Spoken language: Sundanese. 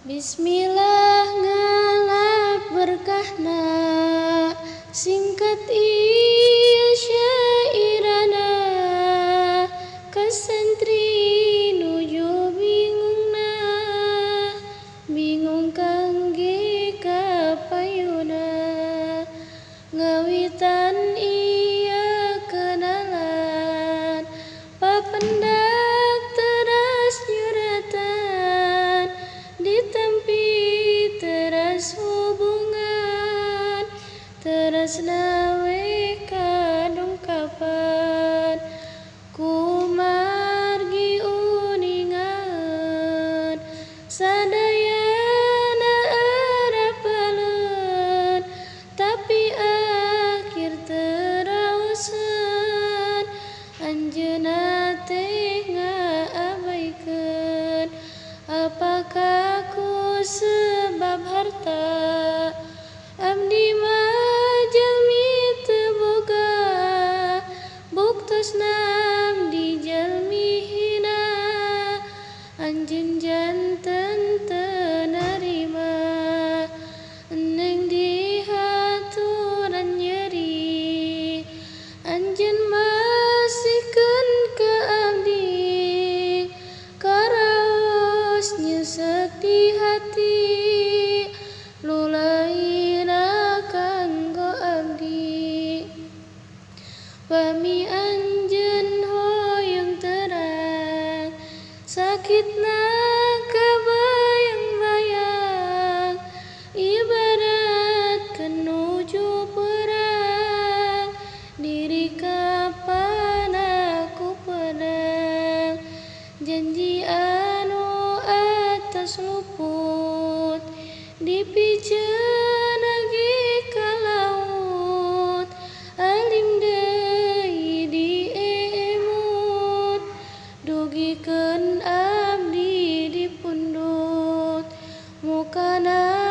Bismillah ngalap berkahna singkat ieu syairana kasantri nuju bingungna bingung kangge kapayuna ngawitan ieu kenalan papendak teras nyuratan ditempi teras hubungan teras nawe kadungkapan kumargi uningan sadayana arapaleun tapi akhir teraosan anjeunna teh ngaabaikeun apakah ku sebab harta abdi mah jalmi teu boga buktosna abdi jalmi hina anjeun janten teu narima neng dihaturan nyeri anjeun masihkeun ka abdi karaos nyesek di hati lulaina kanggo abdi pami anjeun hoyong terang sakitna kabayang-bayang ibaratkeun nuju perang diri kapan aku pedang janji anu atas luput dipikeun age ka laut alim deui diemut dugikeun abdi dipundut mukana